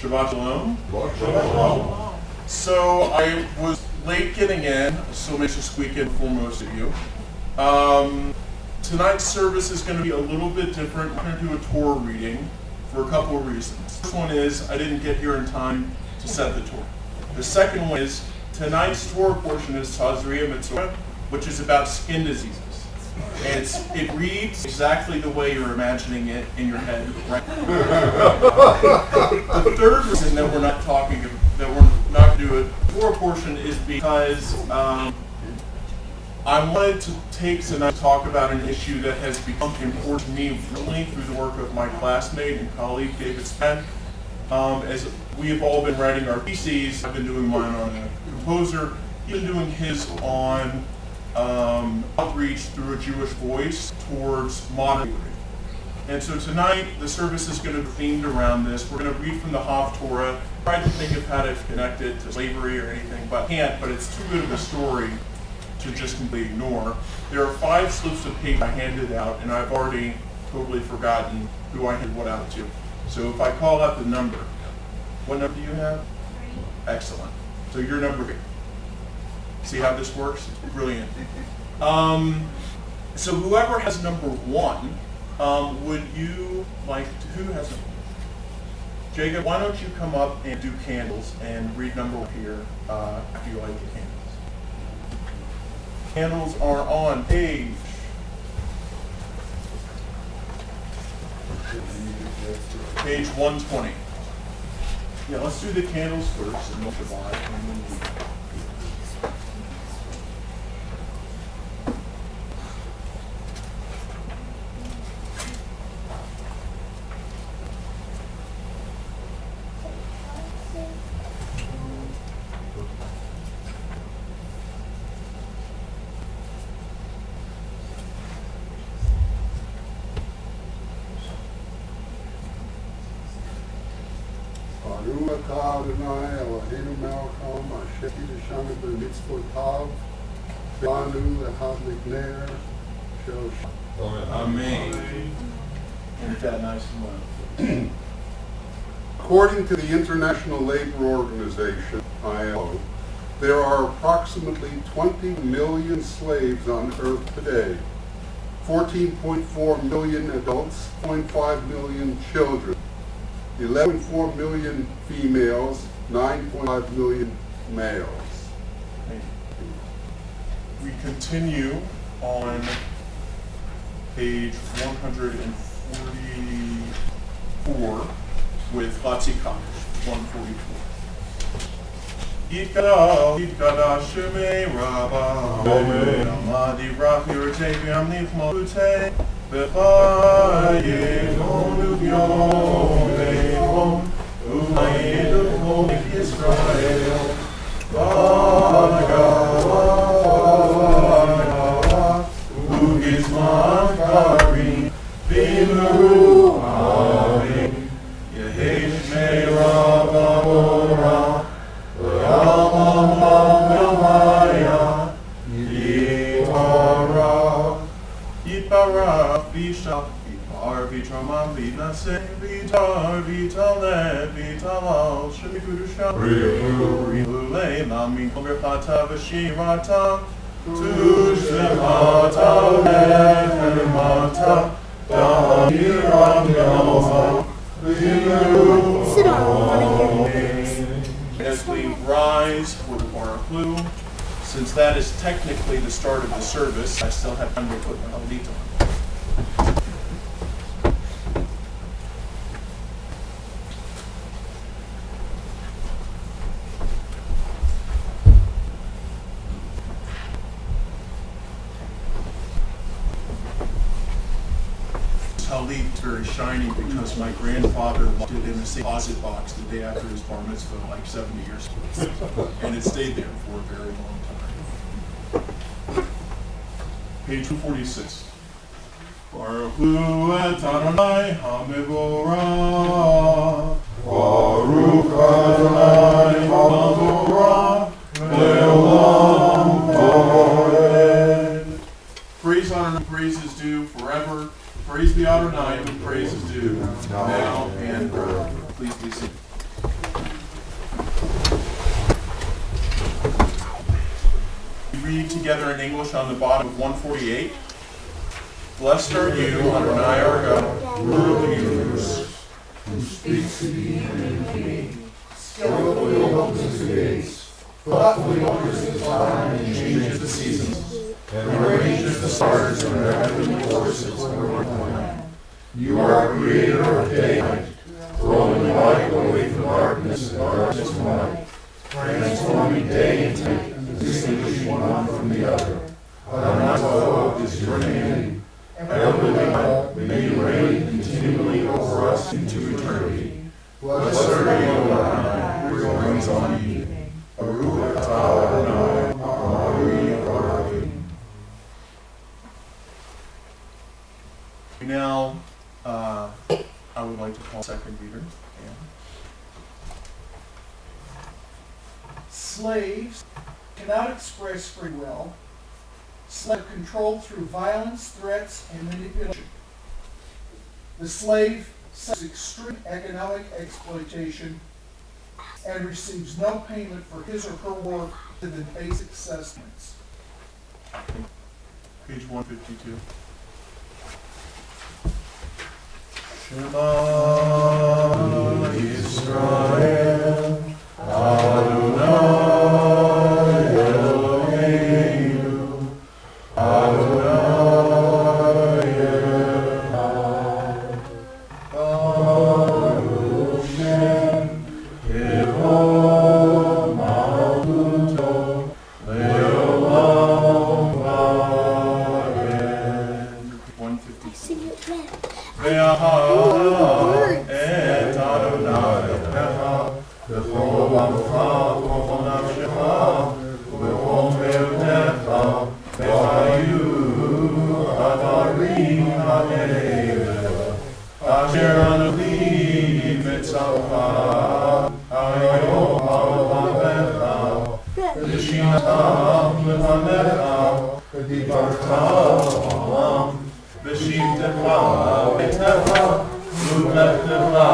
Shabbat Shalom. So I was late getting in, so makes a squeak in for most of you. Tonight's service is going to be a little bit different. We're going to do a Torah reading for a couple of reasons. First one is I didn't get here in time to set the Torah. The second one is tonight's Torah portion is Tazria Mitzvah, which is about skin diseases. And it reads exactly the way you're imagining it in your head, right? The third reason that we're not going to do a Torah portion is because I wanted to take tonight to talk about an issue that has become important to me really through the work of my classmate and colleague David Spen. As we have all been writing our theses, I've been doing mine on a composer. He's been doing his on outreach through a Jewish voice towards modern Jewry. And so tonight the service is going to be themed around this. We're going to read from the Haftorah. Try to think of how to connect it to slavery or anything, but can't. But it's too good of a story to just completely ignore. There are 5 slips of paper I handed out, and I've already totally forgotten who I handed what out to. So if I call out the number, what number do you have? 3. Excellent. So your number 3. See how this works? Brilliant. So whoever has number 1, would you like to, who has number 1? Jacob, why don't you come up and do candles and read number 1 here after you light the candles. Candles are on page 120. Yeah, let's do the candles first and we'll divide and then we Baruch atah Adonai Eloheinu melech haolam asher kiddushanu b'mitzvotav v'anu lehadlik ner shel Shabbat. Amen. Ain't that nice and loud? According to the International Labor Organization, ILO, there are approximately 20 million slaves on Earth today, 14.4 million adults, 0.5 million children, 11.4 million females, 9.5 million males. We continue on page 144 with Latzi Kaddish, 144. Yitkadash Shemei Rabbah, Amadi Rafi Reteviam Nichmalute, B'chayim Uvyom Umayedum Yisrael, V'agah Ugizman Karim, V'meru Avim, Yehesh Mei Rabbah Ora, Yiparach v'shach v'par v'tramam v'naseh v'tar v'taleh v'talal shemikudusha v'ulei lamin v'chata v'shirata tushlemata v'nechemata da'hiram yalma v'yiru. As we rise for the Baruch, since that is technically the start of the service, I still have time to put my Halit on. Halit very shiny because my grandfather locked it in a deposit box the day after his bar mitzvah, like 70 years ago. And it stayed there for a very long time. Page 246. Baruch hu et Adonai HaMevorach. Baruch Adonai HaMevorach. Le'olam Vaed. Praise, honor, and praise is due forever. Praise be Adonai, and praise is due now and forever. Please be seated. We read together in English on the bottom of 148. Blessed are you, Adonai our God, Lord of the universe, who speaks to the enemy, skillfully opens the gates, thoughtfully orders the time and changes the seasons, and arranges the stars in their heavenly courses for one plan. You are creator of day and night, throwing light away from darkness and darkness from light, transforming day and night, distinguishing one from the other. Adonai is your name. Everly God, may you reign continually over us into eternity. Blessed are you, Adonai, who reigns on me. Baruch atah Adonai, Amari Baruch. Now, I would like to call second reader. Slaves cannot express free will. Slaves are controlled through violence, threats, and manipulation. The slave suffers extreme economic exploitation and receives no payment for his or her work other than basic sustenance. Page 152. Shema Yisrael, Adonai Eloheinu, Adonai Echad, Baruch Shem, Kivod Malchuto, Leolam Vaed. 156. Ve'ahad et Adonai Elohecha, b'chol amcha u'b'chol nafshecha, u'b'chol me'odecha, ve'chayu ha'darim ha'eleh, asher anochi mitzavcha, hayom ha'olavecha, v'shintam lefanecha, v'dibarta olam, v'shivtecha v'techa, u'mechtecha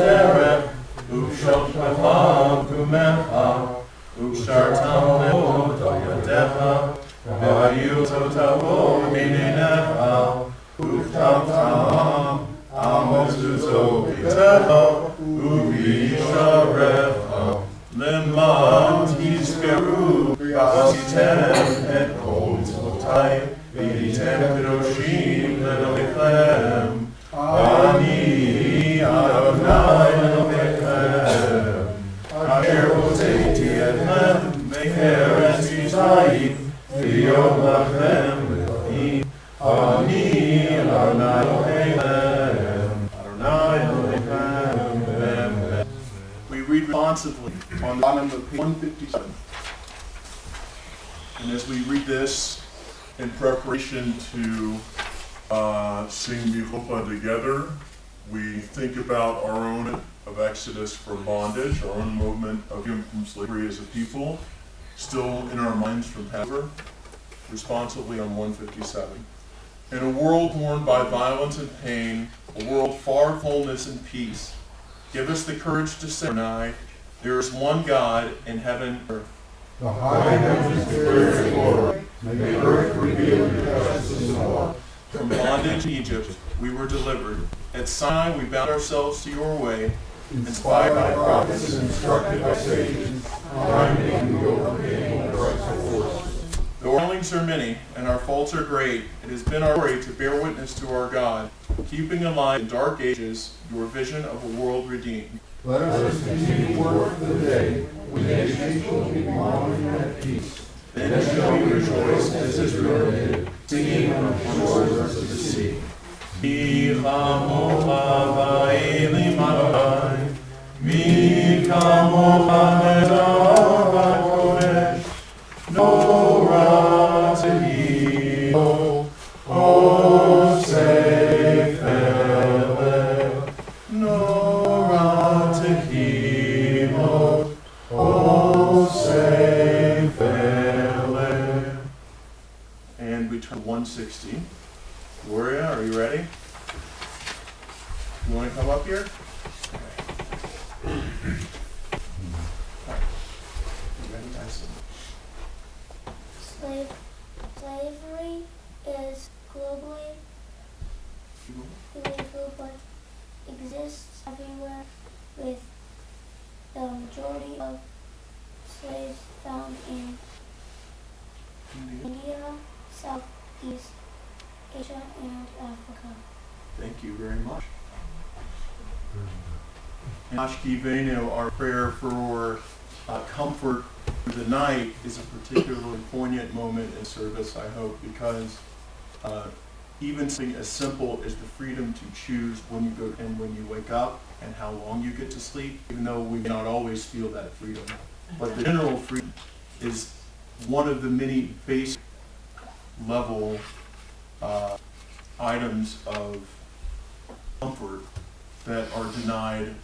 derech, u'shotchecha kumecha, u'shartam le'od yadecha, ve'hayu totavo minenecha, u'chtamtam amozuzo b'techa, u'visharecha, leman tizkeru, v'asitem et kol tzvotai, v'yitem kedoshim le'elohechem, ani Adonai Elohechem, asher hozeti etchem, meher et zayim, v'yom lachem le'olim, ani Adonai Elohechem, Adonai Elohechem. We read responsively on the bottom of page 157. And as we read this in preparation to sing Michopa together, we think about our own of Exodus from bondage, our own movement of freedom from slavery as a people, still in our minds from Passover, responsively on 157. In a world worn by violence and pain, a world far of wholeness and peace, give us the courage to say, Adonai, there is one God in heaven and earth. The high heavens declare your glory. May the earth reveal your justice and law. From bondage in Egypt, we were delivered. At Sinai, we bound ourselves to your way, inspired by prophets and instructed by sages, finding the overcame Christ's force. Though our failings are many and our faults are great, it has been our glory to bear witness to our God, keeping alive in dark ages your vision of a world redeemed. Let us continue to work for the day when nations will be mourning at peace. Then shall we rejoice as Israel did, singing on the shores of the sea. Mi chamocha va'elim Adonai, mi chamocha medav hakodesh, Nora tehilo, Osef eleh, Nora tehilo, Osef eleh. And we turn 160. Gloria, are you ready? You want to come up here? Okay. You ready, guys? Slavery is globally illegal but exists everywhere, with the majority of slaves found in India, Southeast Asia, and Africa. Thank you very much. Ashki Venu, our prayer for comfort for the night, is a particularly poignant moment in service, I hope, because even something as simple as the freedom to choose when you go and when you wake up and how long you get to sleep, even though we may not always feel that freedom, but the general freedom is one of the many basic level items of comfort that are denied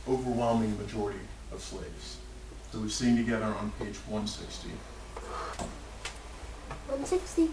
overwhelming majority of slaves. So we sing together on page 160. 160.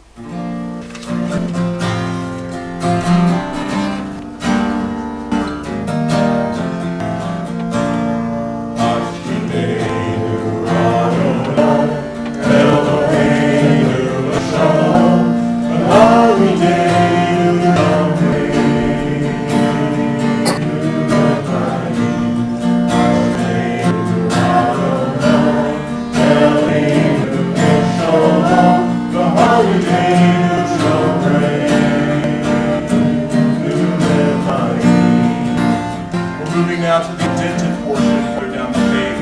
Moving now to the indented portion further down the page.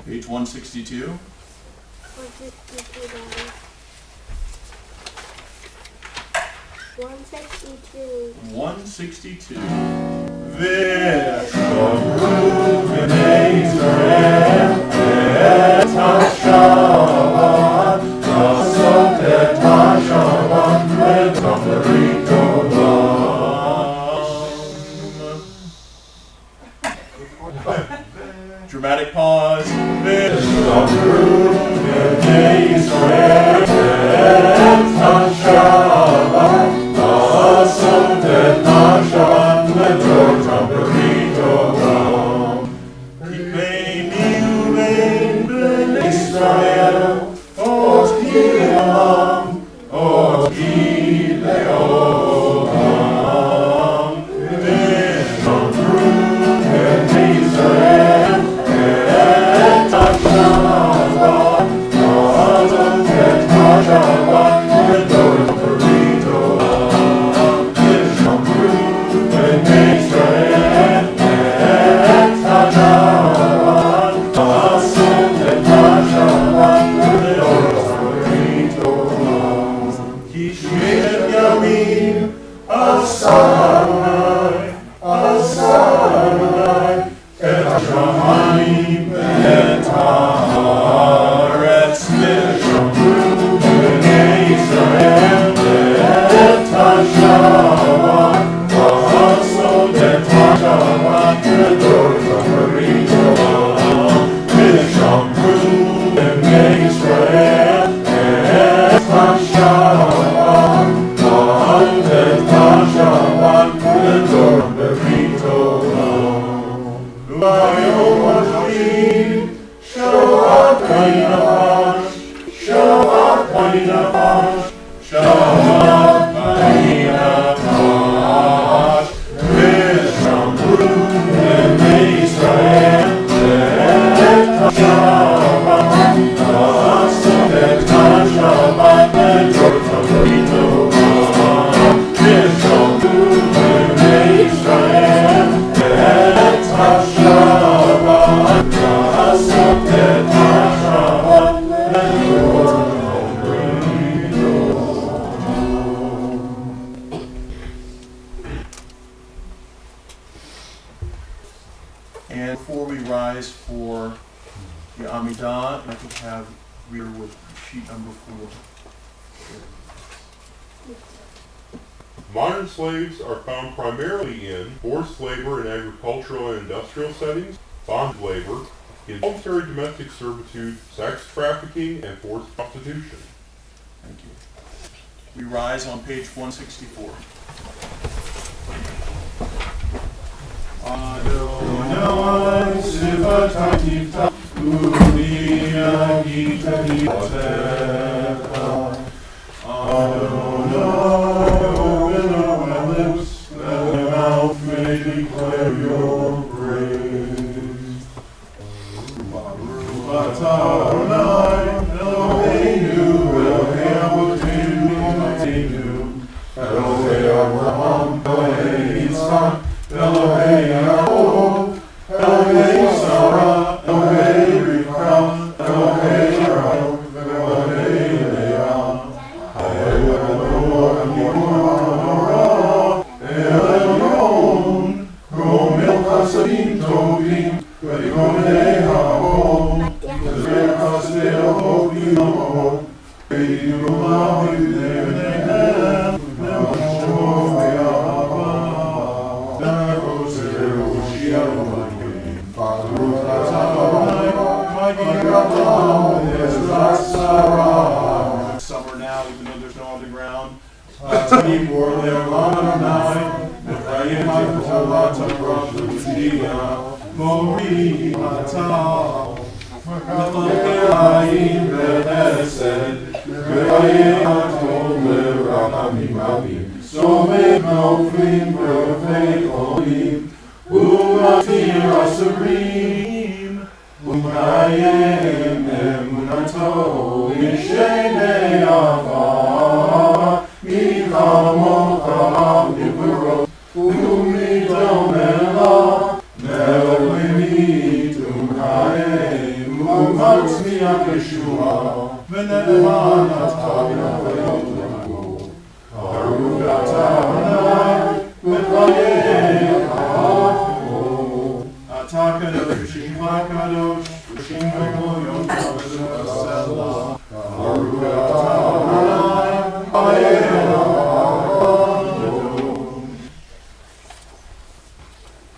Page 162. 162. 162. V'shamru b'nei Yisrael et ha-Shabbat לעשות את השבת ותחריט עולם. Dramatic pause. V'shamru b'nei Yisrael et ha-Shabbat לעשות את השבת ותחריט עולם. כיפני ובין בני ישראל אותי לעם, אותי לעולם. ושמרו בני ישראל את השבת, לעשות את השבת ותחריט עולם. ושמרו בני ישראל את השבת, לעשות את השבת the Amidah, and I could have reader with sheet number 4. Modern slaves are found primarily in forced labor in agricultural and industrial settings, bonded labor, involuntary domestic servitude, sex trafficking, and forced prostitution. Thank you. We rise on page 164. Adonai Sivatati Uria Gita Gita Adonai, open our lips, that our mouth may declare your praise. Baruch atah Adonai, Eloheinu, Elohei Avotenu, Elohei Abraham, Elohei Yitzchak, Elohei Yaakov, Elohei Sarah, Elohei Rivka, Elohei Sharon, Elohei Leah, Elyon, Romel Chasadim Tovim, V'yikonei Ha'ol, V'zer Chasdei Hovim Ha'ol, V'yirumah V'nei V'nei Summer now, even though there's no on the ground.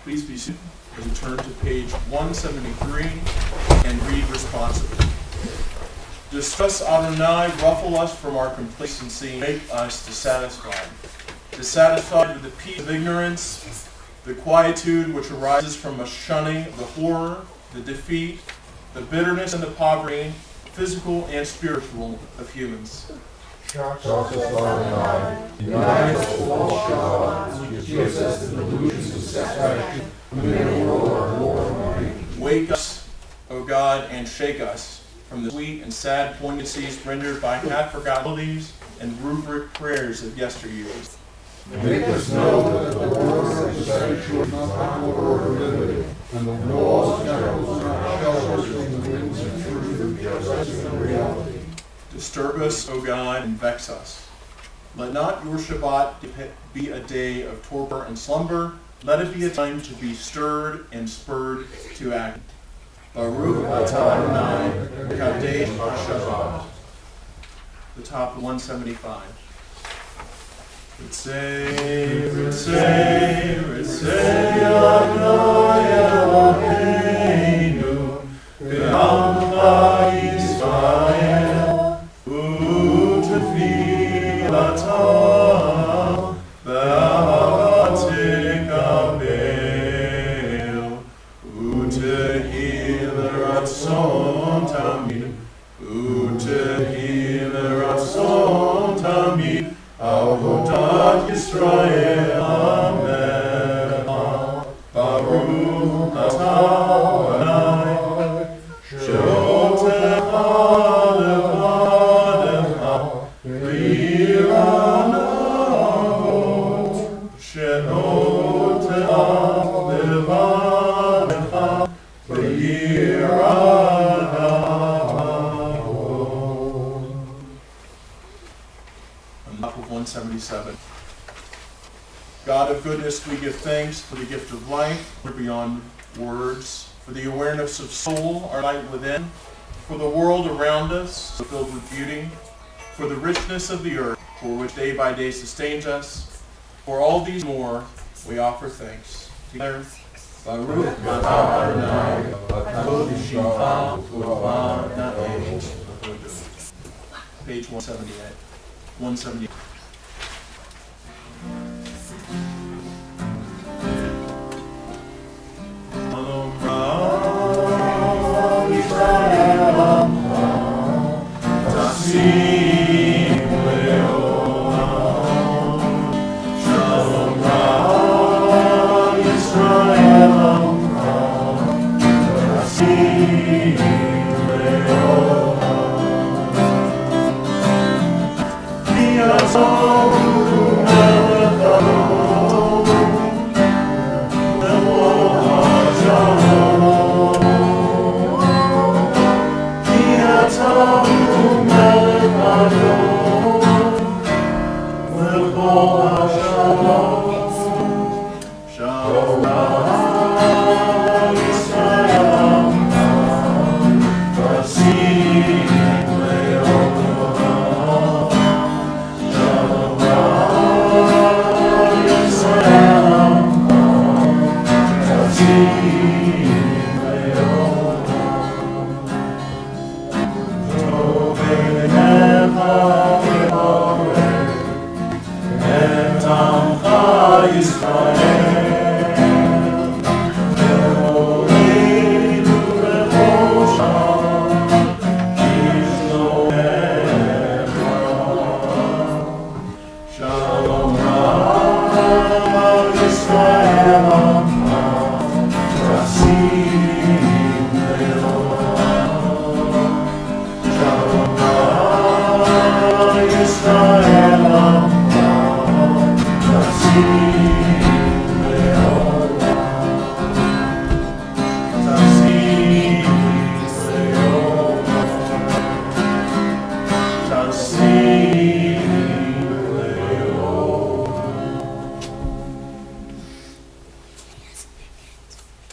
Please be seated as we turn to page 173 and read responsibly. Distress Adonai, ruffle us from our complacency, make us dissatisfied. Dissatisfied with the peace of ignorance, the quietude which arises from a shunning of the horror, the defeat, the bitterness and the poverty, physical and spiritual, of humans. Shocks us, Adonai, unites us with all gods, gives us the delusions of satisfaction, and war. Wake us, O God, and shake us from the sweet and sad poignancies rendered by half-forgotten melodies and rubric prayers of yesteryears. Make us know that the order of the sanctuary is not the order of liberty, and the walls of Jerusalem are shelters from the winds of truth, justice, and reality. Disturb us, O God, and vex us. Let not your Shabbat be a day of torpor and slumber. Let it be a time to be stirred and spurred to act. Baruch atah Adonai, Kadesh Shabbat. The top of 175. Ritzei, Ritzei, Ritzei Adonai Eloheinu, V'amcha Yisrael, U'tefilata, V'atikabel, U'tehil ratzon tamid, U'tehil ratzon tamid, Avodat Yisrael, Amen. Baruch atah Adonai, she'otecha levadecha, v'yiranavot, she'otecha levadecha, v'yiranavot. On top of 177. God of goodness, we give thanks for the gift of life. We're beyond words. for the awareness of soul, our light within, for the world around us, so filled with beauty, for the richness of the earth, for which day by day sustains us. For all these more, we offer thanks. Together, Baruch atah Adonai, Adonai shivah u'avam na'eh. Page 178. 178.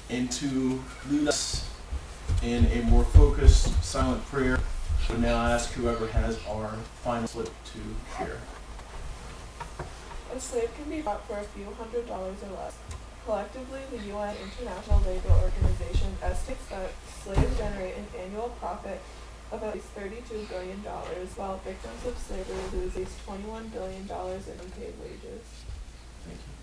And to lead us in a more focused, silent prayer, I would now ask whoever has our final slip to share. A slave can be bought for a few $100s or less. Collectively, the UN International Labour Organization estimates that slaves generate an annual profit of at least $32 billion, while victims of slavery lose at least $21 billion in unpaid wages. Thank you.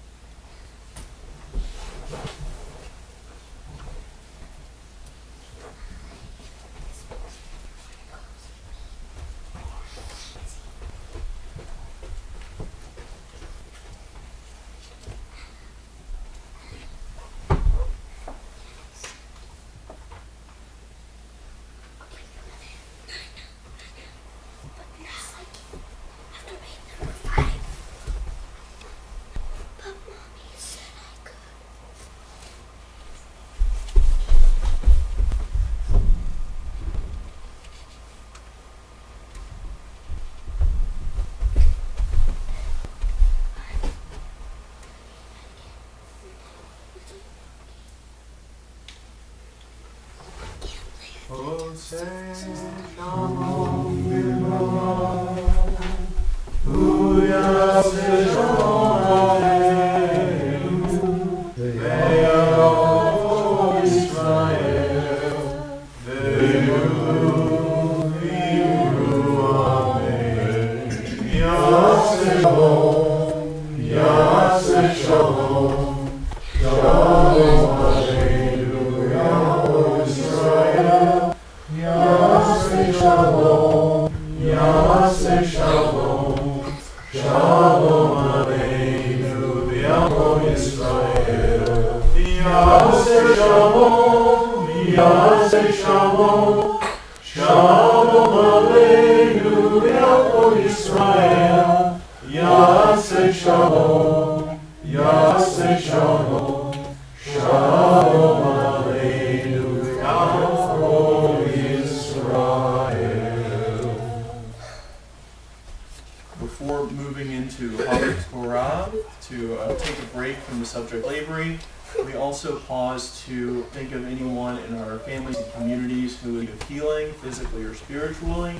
Before moving into Haftarah to take a break from the subject of slavery, we we also pause to think of anyone in our families and communities who need healing, physically or spiritually.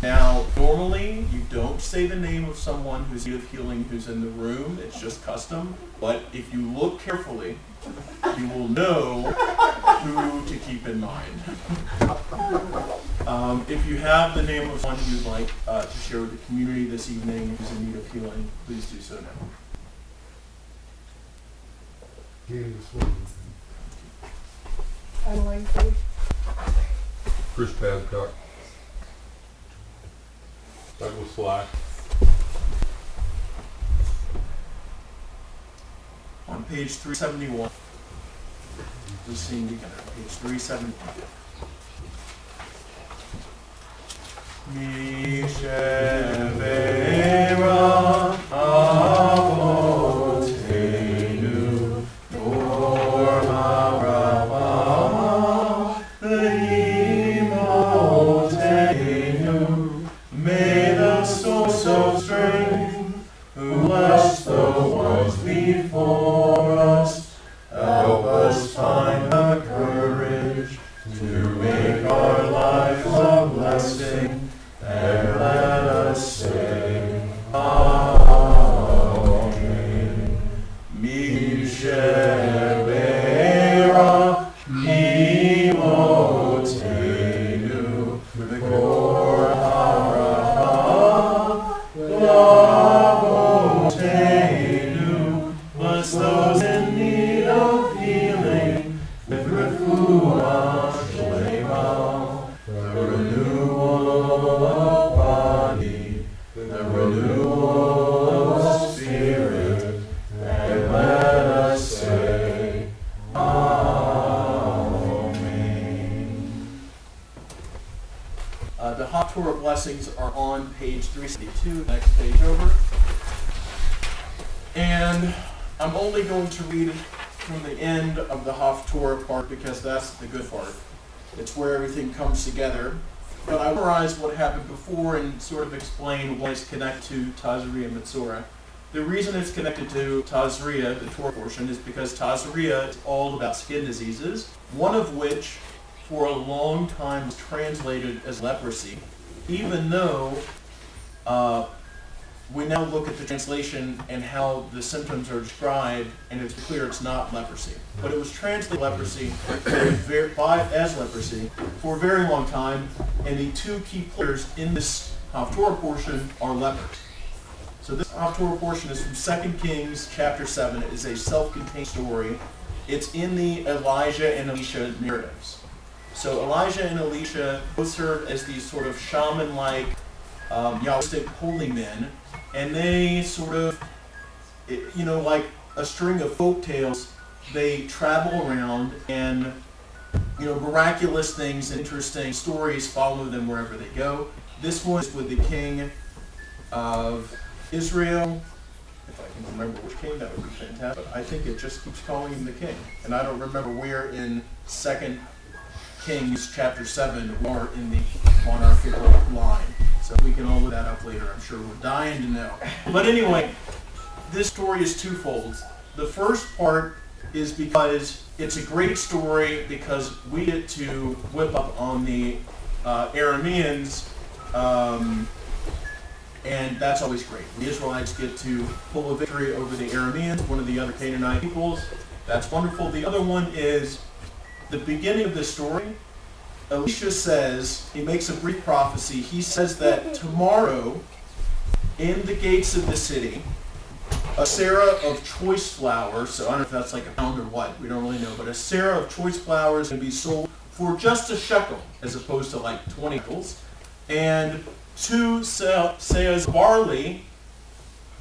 Now, normally, you don't say the name of someone who's in need of healing who's in the room. It's just custom. But if you look carefully, you will know who to keep in mind. If you have the name of someone you'd like to share with the community this evening who's in need of healing, please do so now. Adeline Cree. Chris Babcock. Douglas Slack. On page 371, the scene together, page 371. Mishevera avotenu dor harava leimotenu. May the source of strength, who blessed the ones before us, help us find the courage to make our lives a blessing, and let us say, Amen. Mishevera imotenu v'kor harava lavotenu. Bless those in need of healing with refuah shlema, the renewal of body, the renewal of spirit, and let us say, Amen. The Haftorah blessings are on page 362, next page over. And I'm only going to read from the end of the Haftorah part because that's the good part. It's where everything comes together. But I will summarize what happened before and sort of explain why it's connected to Tazria Metzorah. The reason it's connected to Tazria, the Torah portion, is because Tazria is all about skin diseases, one of which for a long time was translated as leprosy, even though we now look at the translation and how the symptoms are described, and it's clear it's not leprosy. But it was translated leprosy as leprosy for a very long time, and the two key players in this Haftorah portion are lepers. So this Haftorah portion is from 2 Kings chapter 7. It is a self-contained story. It's in the Elijah and Elisha narratives. So Elijah and Elisha both serve as these sort of shaman-like, Yahwistic holy men, and they sort of, like a string of folk tales, they travel around and, miraculous things and interesting stories follow them wherever they go. This one is with the king of Israel. If I can remember which king, that would be fantastic. But I think it just keeps calling him the king. And I don't remember where in 2 Kings chapter 7 we are in the monarchical line. So we can all look that up later. I'm sure we're dying to know. But anyway, this story is twofold. The first part is because it's a great story because we get to whip up on the Arameans, and that's always great. The Israelites get to pull a victory over the Arameans, one of the other Canaanite peoples. That's wonderful. The other one is the beginning of this story. Elisha says, he makes a brief prophecy. He says that tomorrow, in the gates of the city, a seah of choice flowers, so I don't know if that's like a pound or what, we don't really know, but a seah of choice flowers can be sold for just a shekel, as opposed to like 20 shekels. And 2 seahs of barley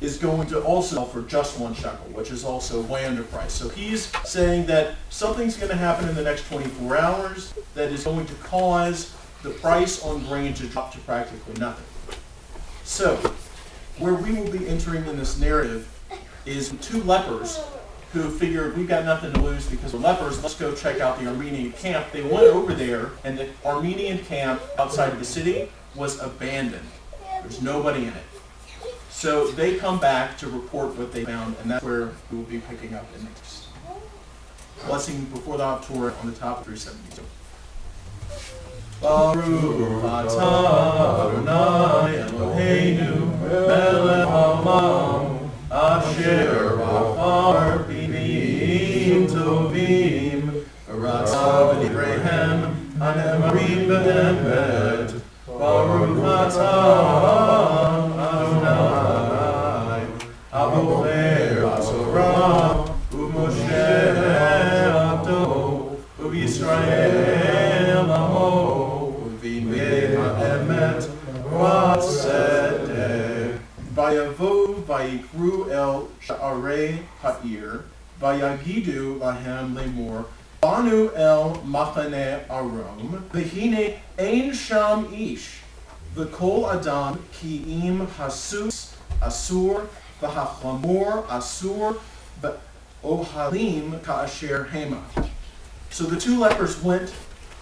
is going to also sell for just 1 shekel, which is also way underpriced. So he's saying that something's going to happen in the next 24 hours that is going to cause the price on grain to drop to practically nothing. So, where we will be entering in this narrative is 2 lepers who figured we've got nothing to lose because we're lepers, let's go check out the Armenian camp. They went over there, and the Armenian camp outside of the city was abandoned. There's nobody in it. So they come back to report what they found, and that's where we will be picking up in next. blessing before the Torah on the top of 372. Baruch atah Adonai Eloheinu melech haolam asher bachar b'nim tovim ratzah v'nivreihem hanemarim b'emet Baruch atah Adonai abocher asorah u'Moshe abdo u'Yisrael amo Emet Ratzedek Vayavo Vayikru El Sha'arei Ha'ir Vayagidu Lahem Lemor Banu El Machane Arom V'hine Ein Sham Ish V'kol Adam Ki'im Hasus Asur V'hachlamor Asur V'ohalim Ka'asher Hema. So the two lepers went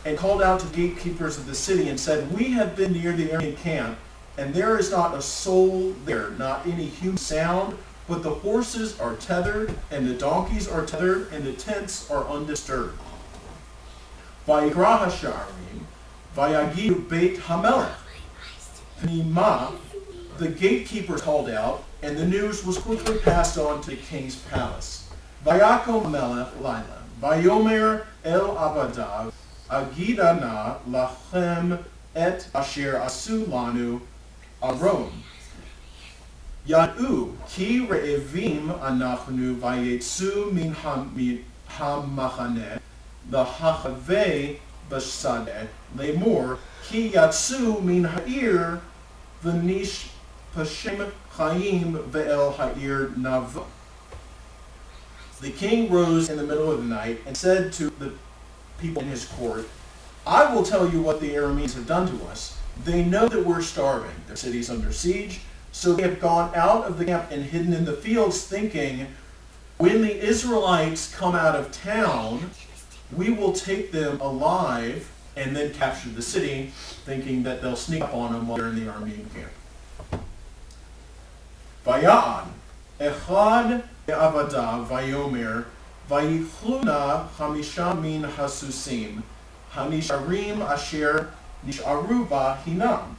and called out to gatekeepers of the city and said, "We have been near the Aramean camp, and there is not a soul there, not any human sound, but the horses are tethered, and the donkeys are tethered, and the tents are undisturbed." Vayikra hasharim, vayagidu beit hamelech. Pnima, the gatekeepers called out, and the news was quickly passed on to the king's palace. Vayakom melech laila, vayomer el abadav, Agidana lachem et asher asu lanu arom. Yadu ki re'evim anachnu vayetsu min hamachane lahachave b'sadeh lemor ki yatsu min ha'ir v'nish pashem chaim ve'el ha'ir nav. The king rose in the middle of the night and said to the people in his court, "I will tell you what the Arameans have done to us. They know that we're starving. Their city's under siege, so they have gone out of the camp and hidden in the fields, thinking, when the Israelites come out of town, we will take them alive and then capture the city, thinking that they'll sneak up on them while they're in the Aramean camp." Vaya'an, echad ve'avadav vayomer, Vayichluna chamisha min hasusim, hanisharim asher nisharuva hinam.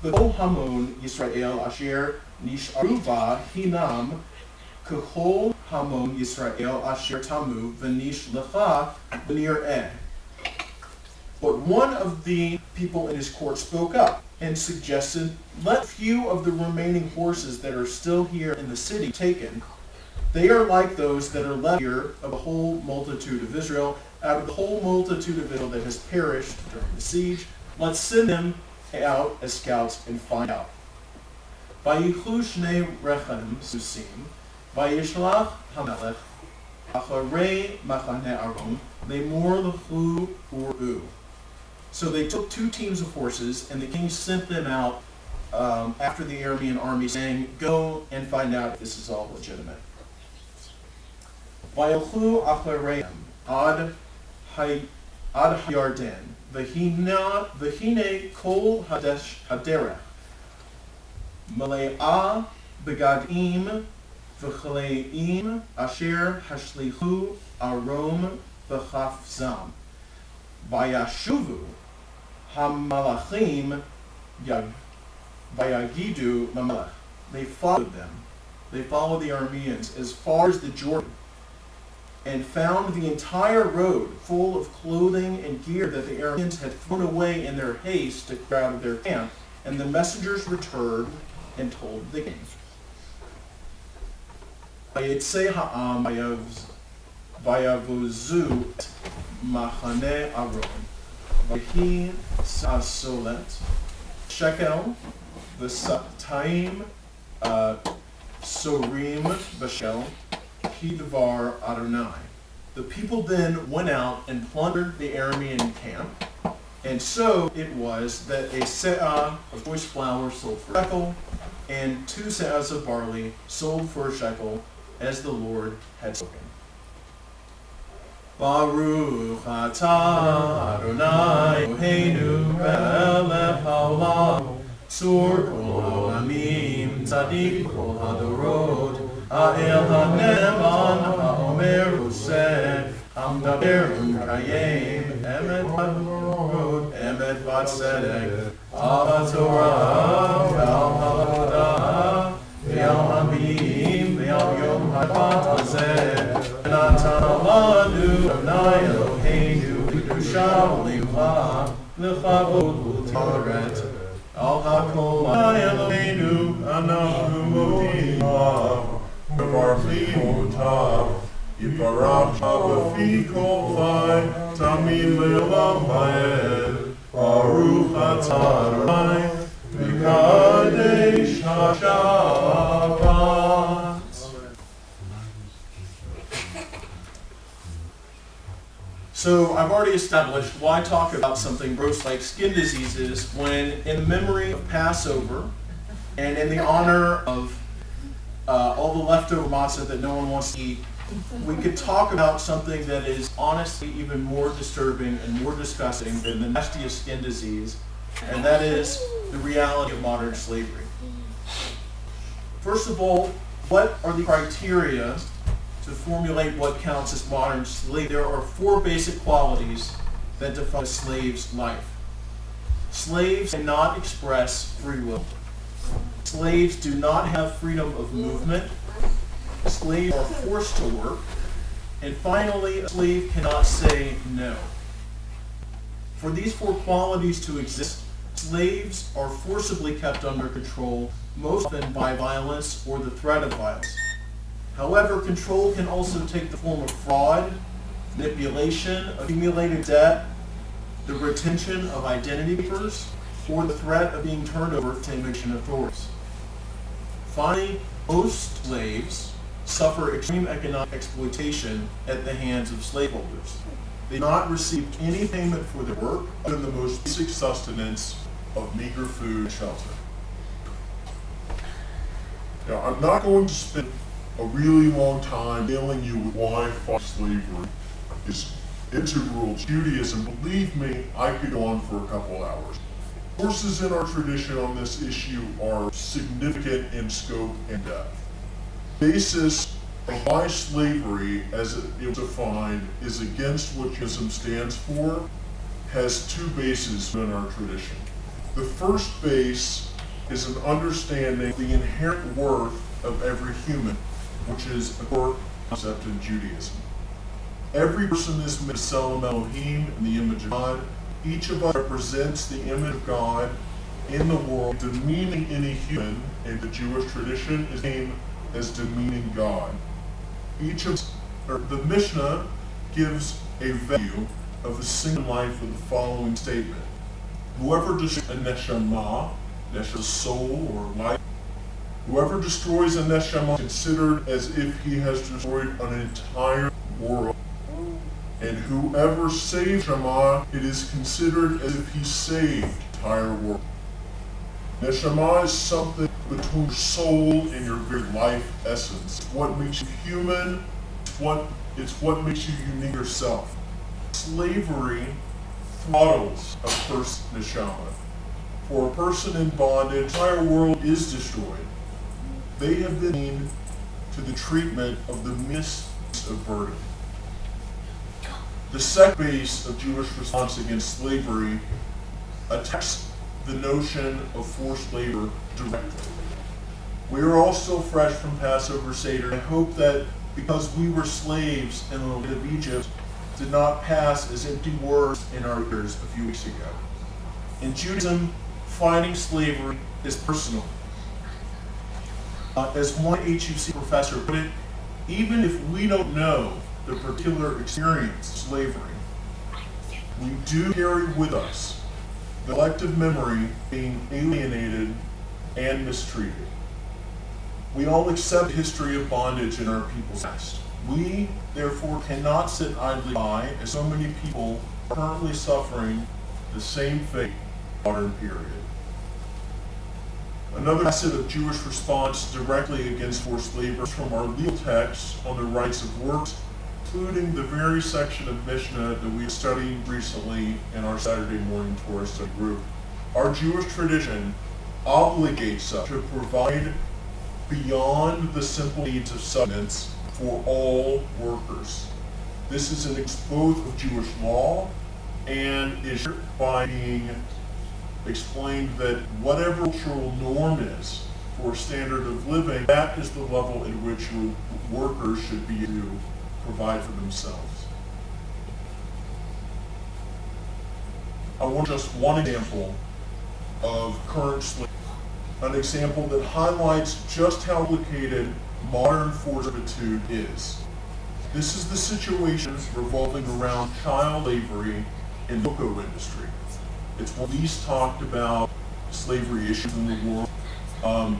V'kol hamon Yisrael asher nisharuva hinam, k'chol hamon Yisrael asher tamu v'nish lecha v'nir'eh. But one of the people in his court spoke up and suggested, "Let few of the remaining horses that are still here in the city taken. They are like those that are left here of the whole multitude of Israel, out of the whole multitude of Israel that has perished during the siege. Let's send them out as scouts and find out." Vayichlu shnei rechem susim, vayishlach hamelech, acharei machane arom, lemor lechu uru. So they took 2 teams of horses, and the king sent them out after the Aramean army, saying, "Go and find out if this is all legitimate." Vayelchu achareim ad hayarden, v'hine kol haderech, male'ah begadim v'chaleim asher hashlichu arom v'chafzam, vayashuvu hamalachim vayagidu lamelech. They followed them. They followed the Arameans as far as the Jordan, and found the entire road full of clothing and gear that the Arameans had thrown away in their haste to get out of their camp. And the messengers returned and told the king. Vayetze ha'am vayavuzu machane aron, vahi sasolet shekel v'sataim sorim b'shel Kidvar Adonai. The people then went out and plundered the Aramean camp, and so it was that a se'ah of choice flour sold for a shekel, and 2 se'ahs of barley sold for a shekel, as the Lord had spoken. Baruch atah Adonai Eloheinu melech haolam, tzur kol ha'olamim, tzadik kol hadorot, Ha'el ha'ne'eman ha'omer useh, Amdaberum Kayem, Emet Vat Emet Vat Sedek, Ava Torah, Val Haladah, Ve'al Habim, Ve'al Yom HaBat Hazeh, Natan Aladu, Adonai Eloheinu, Kedusha V'Limcha, L'Chavod U'Tiret, Al HaKol Adonai Eloheinu, Anahu Modim, V'Barchi Motav, Yiparach Ha'Bafi Kol Chai, Tamid Le'olam Ha'ed, Baruch Atah Adonai, V'Kadesh HaShabbat. So I've already established why talk about something gross like skin diseases when in memory of Passover and in the honor of all the leftover matzah that no one wants to eat, we could talk about something that is honestly even more disturbing and more disgusting than the nastiest skin disease, and that is the reality of modern slavery. First of all, what are the criteria to formulate what counts as modern slavery? There are 4 basic qualities that define a slave's life. Slaves cannot express free will. Slaves do not have freedom of movement. Slaves are forced to work. And finally, a slave cannot say no. For these 4 qualities to exist, slaves are forcibly kept under control, most often by violence or the threat of violence. However, control can also take the form of fraud, manipulation, accumulated debt, the retention of identity papers, or the threat of being turned over to immigration authorities. Finally, most slaves suffer extreme economic exploitation at the hands of slaveholders. They do not receive any payment for their work other than the most basic sustenance of meager food and shelter. Now, I'm not going to spend a really long time telling you why slavery is integral to Judaism. Believe me, I could go on for a couple hours. Sources in our tradition on this issue are significant in scope and depth. The basis of why slavery, as it is defined, is against what Judaism stands for, has 2 bases in our tradition. The first base is an understanding of the inherent worth of every human, which is a core concept in Judaism. Every person is made Tselem Elohim, in the image of God. Each of us represents the image of God in the world. Demeaning any human in the Jewish tradition is named as demeaning God. The Mishnah gives a value of a single life with the following statement: whoever destroys a neshama, neshama soul or life, whoever destroys a neshama is considered as if he has destroyed an entire world. And whoever saves neshama, it is considered as if he saved the entire world. Neshama is something between your soul and your very life essence. It's what makes you human. It's what makes you unique yourself. Slavery throttles a person's neshama. For a person in bondage, the entire world is destroyed. They have been deemed to the treatment of the meanest of burden. The second base of Jewish response against slavery attacks the notion of forced labor directly. We are all still fresh from Passover Seder. I hope that because we were slaves in the land of Egypt did not pass as empty words in our ears a few weeks ago. In Judaism, fighting slavery is personal. As one HUC professor put it, even if we don't know the particular experience of slavery, we do carry with us the collective memory of being alienated and mistreated. We all accept the history of bondage in our people's past. We, therefore, cannot sit idly by as so many people are currently suffering the same fate in the modern period. Another facet of Jewish response directly against forced labor is from our legal texts on the rights of workers, including the very section of Mishnah that we studied recently in our Saturday morning Torah study group. Our Jewish tradition obligates us to provide beyond the simple needs of sustenance for all workers. This is against both of Jewish law and is by being explained that whatever cultural norm is for standard of living, that is the level at which your workers should be able to provide for themselves. I want just one example of current slavery, an example that highlights just how complicated modern forced servitude is. This is the situation revolving around child slavery in the cocoa industry. It's one of the least talked about slavery issues in the world.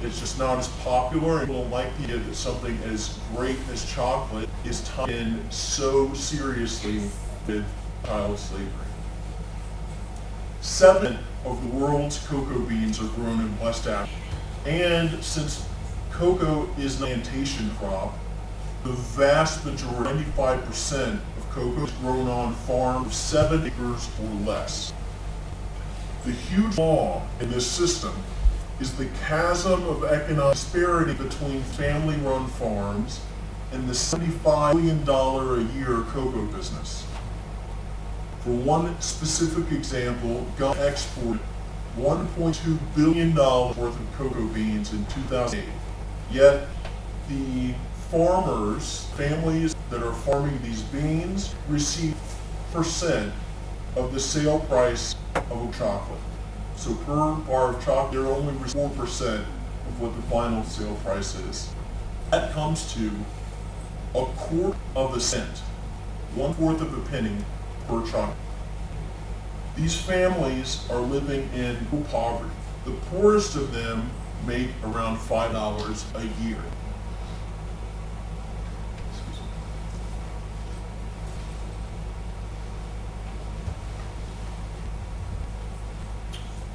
It's just not as popular, and people don't like the idea that something as great as chocolate is tied in so seriously with child slavery. 7 of the world's cocoa beans are grown in West Africa, and since cocoa is a plantation crop, the vast majority, 95% of cocoa is grown on farms of 7 acres or less. The huge flaw in this system is the chasm of economic disparity between family-run farms and the $75 billion a year cocoa business. For one specific example, Ghana exported $1.2 billion worth of cocoa beans in 2008. Yet the farmers, families that are farming these beans, receive % of the sale price of a chocolate. So per bar of chocolate, they're only 4% of what the final sale price is. That comes to a quarter of a cent, 1/4 of a penny per chocolate. These families are living in poverty. The poorest of them make around $5 a year.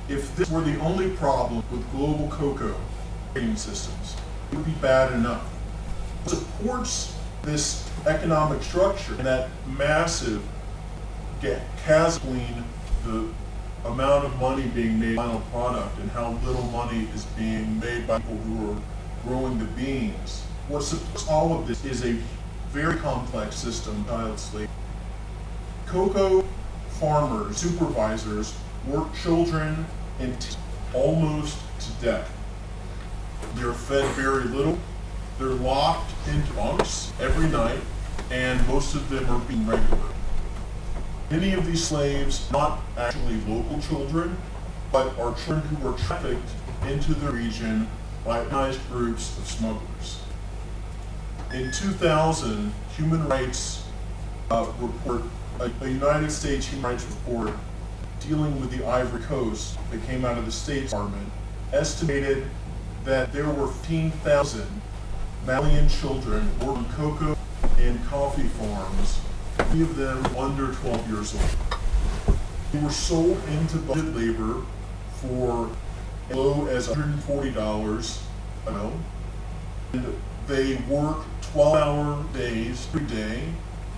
If this were the only problem with global cocoa trading systems, it would be bad enough. What supports this economic structure and that massive chasm between the amount of money being made by the final product and how little money is being made by people who are growing the beans. What supports all of this is a very complex system, child slavery. Cocoa farmers, supervisors, work children almost to death. They're fed very little. They're locked into bunks every night, and most of them are being regular. Many of these slaves are not actually local children, but are children who were trafficked into the region by organized groups of smugglers. In 2000, Human Rights report, a United States Human Rights report dealing with the Ivory Coast that came out of the State Department, estimated that there were 15,000 Malian children working cocoa and coffee farms, many of them under 12 years old. They were sold into bonded labor for as low as $140 an hour, and they work 12-hour days every day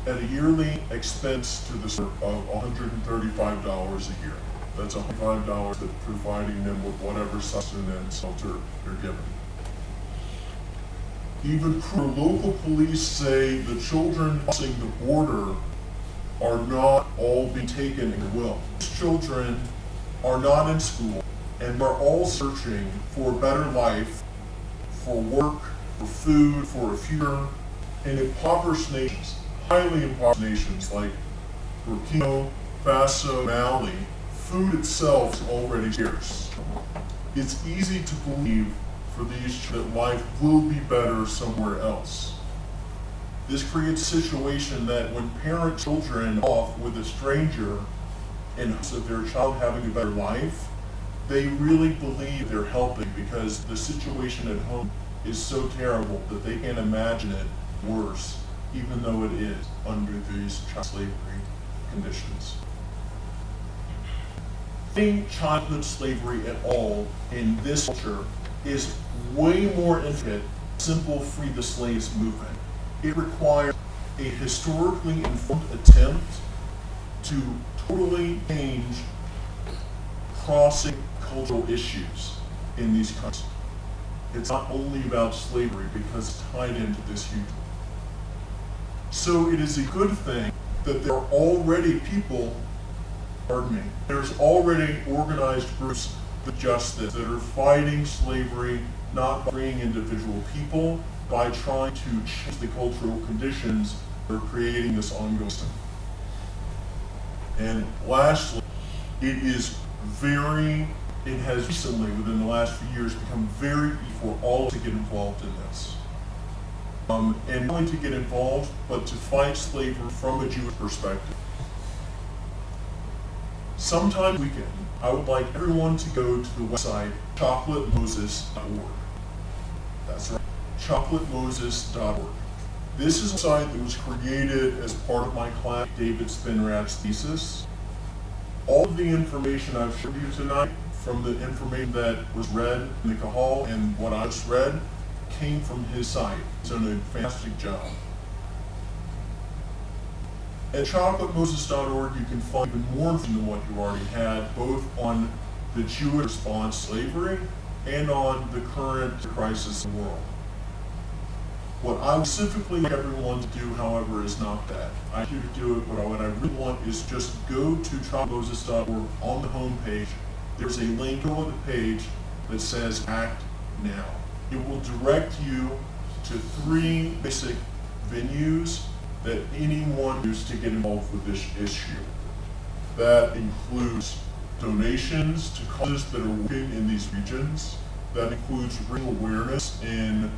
at a yearly expense to the state of $135 a year. That's $105 that providing them with whatever sustenance shelter they're given. Even local police say the children crossing the border are not all being taken at will. These children are not in school and are all searching for a better life, for work, for food, for a future. In impoverished nations, highly impoverished nations like Burkina Faso, Mali, food itself is already scarce. It's easy to believe for these that life will be better somewhere else. This creates a situation that when parent children off with a stranger in hopes of their child having a better life, they really believe they're helping because the situation at home is so terrible that they can't imagine it worse, even though it is under these child slavery conditions. Ending childhood slavery at all in this culture is way more intricate than simple free the slaves movement. It requires a historically informed attempt to totally change crossing cultural issues in these countries. It's not only about slavery because it's tied into this huge. So it is a good thing that there are already people, there's already organized groups of justice that are fighting slavery, not by freeing individual people, by trying to change the cultural conditions that are creating this ongoing system. And lastly, it has recently, within the last few years, become very easy for all to get involved in this. And not only to get involved, but to fight slavery from a Jewish perspective. Sometime weekend, I would like everyone to go to the website chocolatemoses.org. That's right, chocolatemoses.org. This is a site that was created as part of my class, David Spinrad's thesis. All of the information I've showed you tonight, from the information that was read in the Kahal and what I just read, came from his site. He's done a fantastic job. At chocolatemoses.org, you can find even more information than what you already had, both on the Jewish response to slavery and on the current crisis in the world. What I would specifically like everyone to do, however, is not that. I want you to do it, but what I really want is just go to chocolatemoses.org on the home page. There's a link on the page that says Act Now. It will direct you to 3 basic venues that anyone uses to get involved with this issue. That includes donations to causes that are working in these regions. That includes bringing awareness in,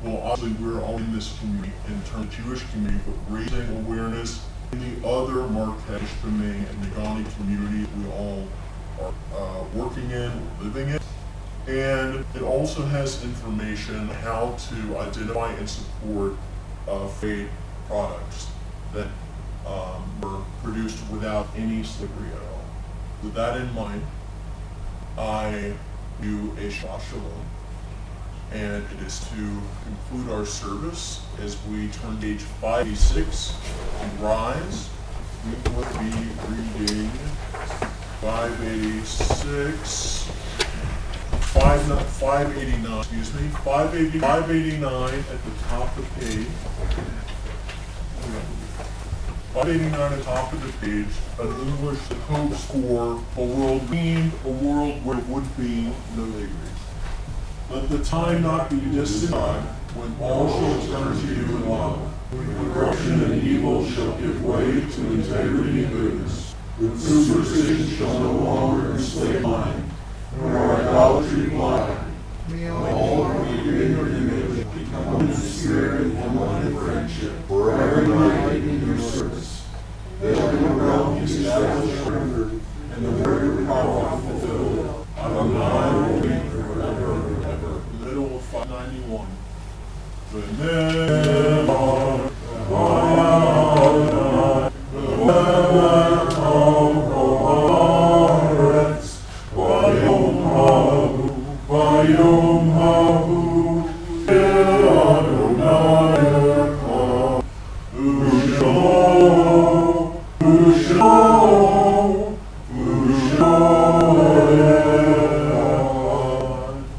well, obviously we're all in this community, in terms of Jewish community, but raising awareness in the other Marquette, Ishpeming, and Negaunee community that we all are working in, living in. And it also has information on how to identify and support fake products that were produced without any slavery at all. With that in mind, I do a Shabbat Shalom, and it is to conclude our service as we turn page 586 and rise. We will be reading 586. 589, excuse me, 589 at the top of the page. 589 at the top of the page, an English hopes for a world mean, a world where it would be no slavery. Let the time not be distant when all shall turn to you in love, when corruption and evil shall give way to integrity and goodness, when superstition shall no longer enslave mind, nor idolatry blind. May all who create your image become one in spirit and one in friendship, forever united in your service. That your realm be established forever, and the word of your power fulfilled. Adonai will be forever and ever. Middle of 591.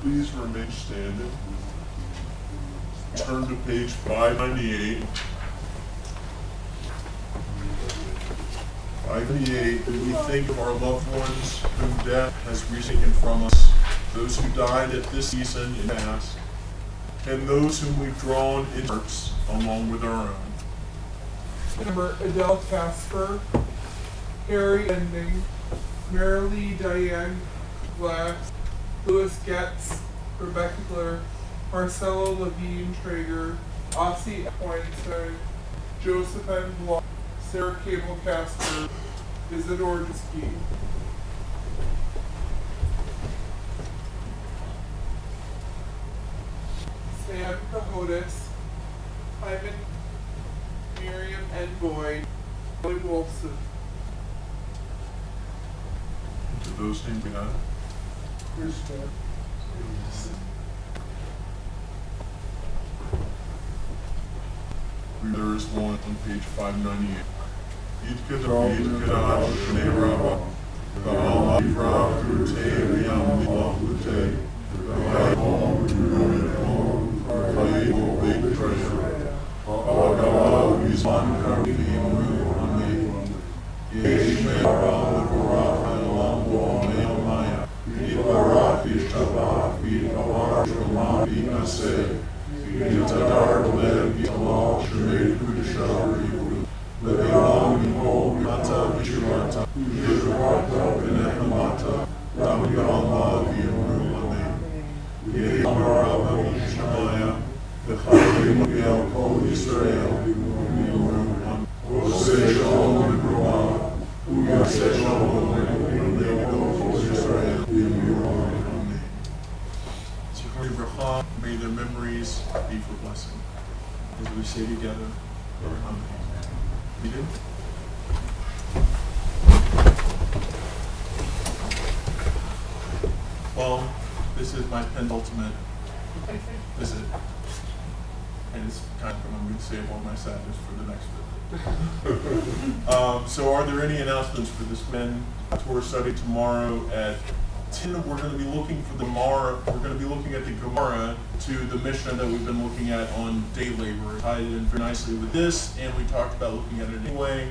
Please remain standing. Turn to page 598. 598, when we think of our loved ones whom death has recently taken from us, those who died at this season in the past, and those whom we've drawn in hearts along with our own. Remember Adele Casper, Harry Ending, Marilee Diane Glass, Louis Getz, Rebecca Blair, Marcelo Levine Traeger, Ossie Weinstein, Josephine Block, Sarah Cable Casper, Isidore Diski. Sam Cahotis, Hyman Miriam N. Boyd, Lloyd Wolfson. To those names we had. Here's four. There is one on page 598. Yitkadah Shnei Rabba, Ba'al Yivra Kute V'yam Lilah Kute, V'yam Kute V'yam Kute, V'yam Kute V'yam Kute, May their memories be for blessing. As we say together, Amen. You do? Well, this is my penultimate visit. And it's kind of, I'm going to save all my sadness for the next visit. So are there any announcements for this men tour study tomorrow at 10? We're going to be looking for the Gemara. We're going to be looking at the Gemara to the Mishnah that we've been looking at on day labor. It tied in very nicely with this, and we talked about looking at it anyway.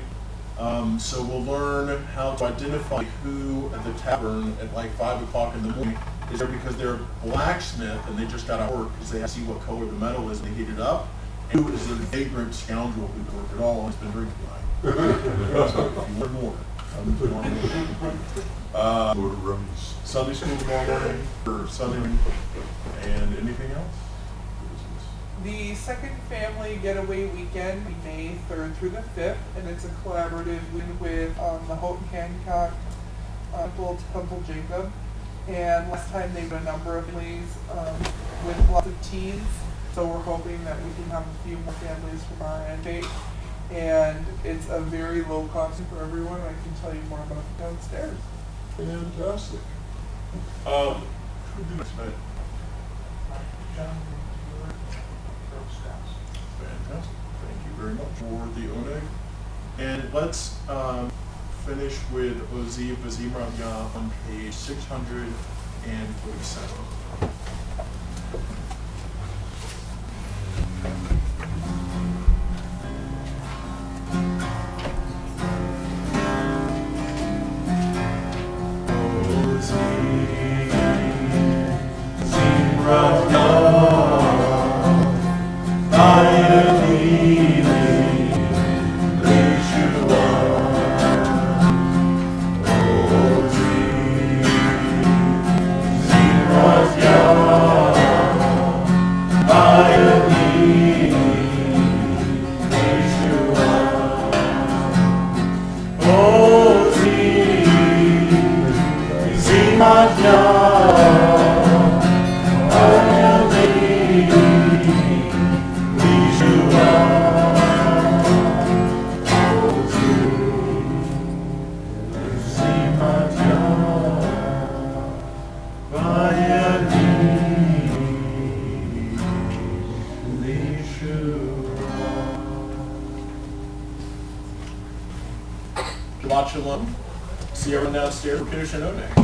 So we'll learn how to identify who at the tavern at like 5 o'clock in the morning is there because they're a blacksmith and they just got out of work because they have to see what color the metal is and they heat it up. And who is the vagrant scoundrel who didn't work at all and has been drinking tonight. So if you want more, come tomorrow morning. Sunday school tomorrow morning, or Sunday, and anything else? The second family getaway weekend, May 3rd through the 5th, and it's a collaborative with the Houghton Hancock Temple Jacob. And last time they did a number of families with lots of teens, so we're hoping that we can have a few more families from our end. And it's a very low cost for everyone. I can tell you more about it downstairs. Fantastic. Who did this night? Fantastic. Thank you very much for the oneg. And let's finish with Oziv Vazimra Yah on page 647. Shabbat Shalom. See everyone downstairs for Kiddush and Oneg.